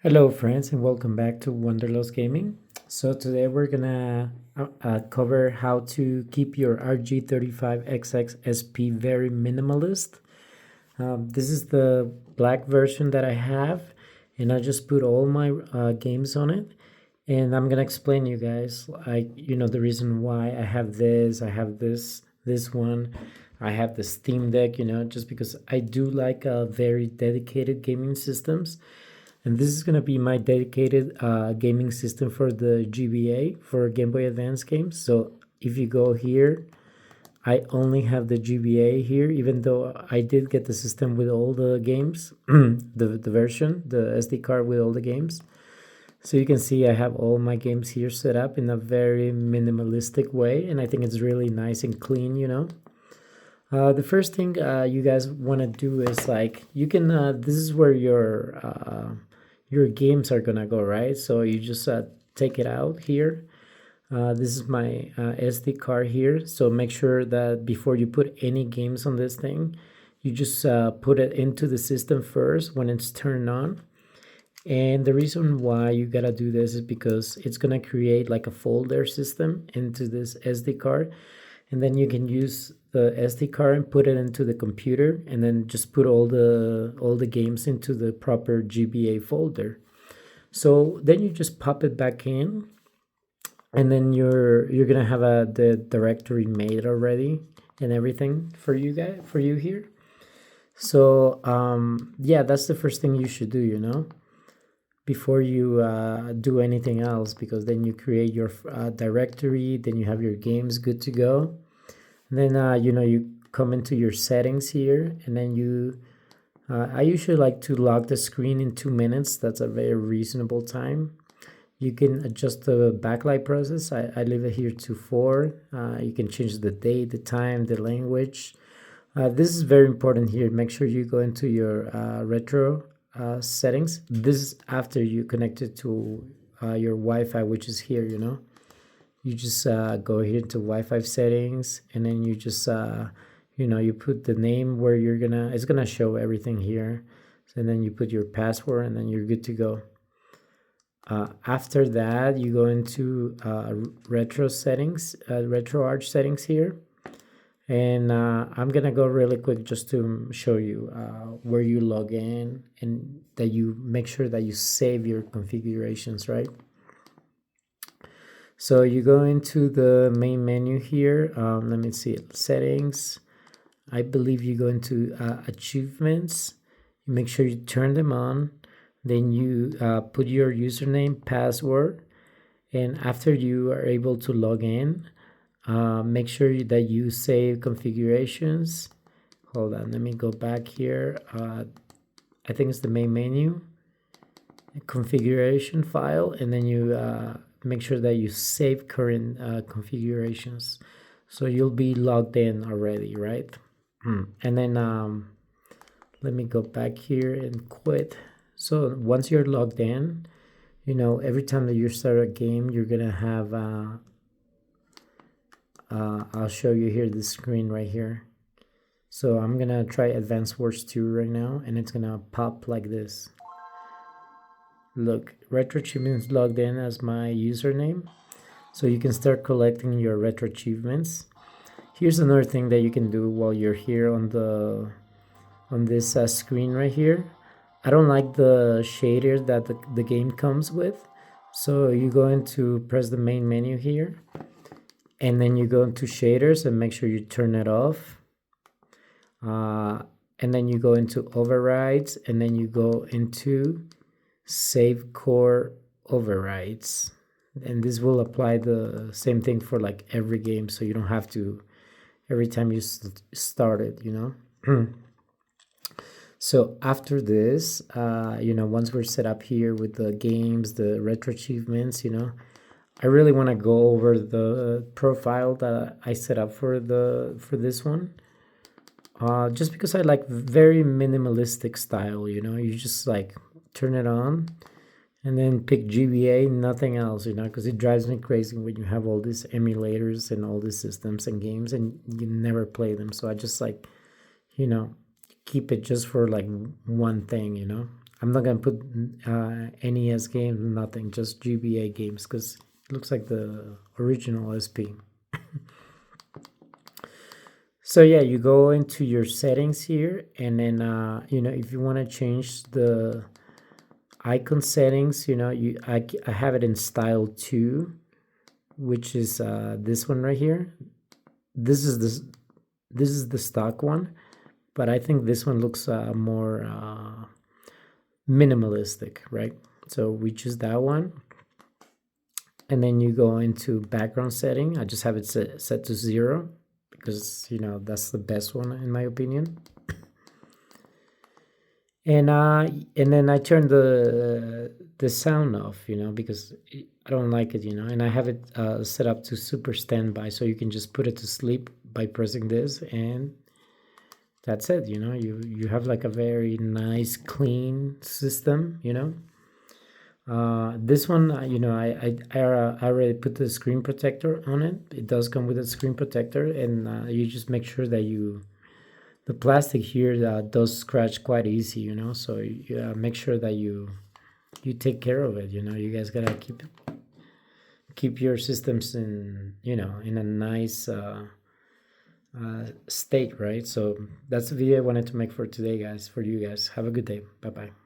Hello friends and welcome back to Wanderlust Gaming. So today we're gonna cover how to keep your RG35XX SP very minimalist. This is the black version that I have, and I just put all my games on it. And I'm gonna explain you guys, the reason why I have this. I have this one. I have the Steam Deck. Just because I do like very dedicated gaming systems. And this is going to be my dedicated gaming system for the GBA, for Game Boy Advance games. So if you go here, I only have the GBA here, even though I did get the system with all the games, the version, the SD card with all the games. So you can see I have all my games here set up in a very minimalistic way, and I think it's really nice and clean. The first thing you guys want to do is you can, this is where your games are gonna go, right? So you just take it out here. This is my SD card here. So make sure that before you put any games on this thing, you just put it into the system first when it's turned on. And the reason why you gotta do this is because it's gonna create like a folder system into this SD card, and then you can use the SD card and put it into the computer, and then just put all the games into the proper GBA folder. So then you just pop it back in, and then you're gonna have the directory made already and everything for you here. So yeah, that's the first thing you should do, before you do anything else, because then you create your directory, then you have your games good to go. And then you come into your settings here, and then I usually like to lock the screen in 2 minutes. That's a very reasonable time. You can adjust the backlight process. I leave it here to 4. You can change the date, the time, the language. This is very important here. Make sure you go into your retro settings. This is after you connect it to your Wi-Fi, which is here. You just go here to Wi-Fi settings, and then you just you put the name where it's gonna show everything here. So then you put your password, and then you're good to go. After that, you go into retro settings, RetroArch settings here. And I'm gonna go really quick just to show you where you log in, and that you make sure that you save your configurations, right? So you go into the main menu here. Let me see, settings. I believe you go into achievements. You make sure you turn them on. Then you put your username, password, and after you are able to log in, make sure that you save configurations. Hold on, let me go back here. I think it's the main menu, configuration file, and then you make sure that you save current configurations. So you'll be logged in already, right? And then let me go back here and quit. So once you're logged in, every time that you start a game, you're gonna have I'll show you here the screen right here. So I'm gonna try Advanced Wars 2 right now, and it's gonna pop like this. Look, Retro Achievements logged in as my username. So you can start collecting your retro achievements. Here's another thing that you can do while you're here on this screen right here. I don't like the shaders that the game comes with. So you go into press the main menu here, and then you go into shaders and make sure you turn it off. And then you go into overrides, and then you go into save core overrides. And this will apply the same thing for like every game, so you don't have to every time you start it. So after this, once we're set up here with the games, the retro achievements, I really want to go over the profile that I set up for this one. Just because I like very minimalistic style, you just like turn it on and then pick GBA, nothing else, because it drives me crazy when you have all these emulators and all these systems and games and you never play them. So I just keep it just for like one thing. I'm not gonna put NES games, nothing, just GBA games, because it looks like the original SP. So yeah, you go into your settings here, and then if you want to change the icon settings, I have it in style 2, which is this one right here. This is the stock one, but I think this one looks more minimalistic, right? So we choose that one, and then you go into background setting. I just have it set to 0 because that's the best one in my opinion. And then I turn the sound off, because I don't like it, and I have it set up to super standby, so you can just put it to sleep by pressing this, and that's it. You have like a very nice clean system. This one, I already put the screen protector on it. It does come with a screen protector, and you just make sure that the plastic here does scratch quite easy, so make sure that you take care of it. You guys gotta keep your systems in a nice state, right? So that's the video I wanted to make for today, guys. For you guys, have a good day. Bye bye.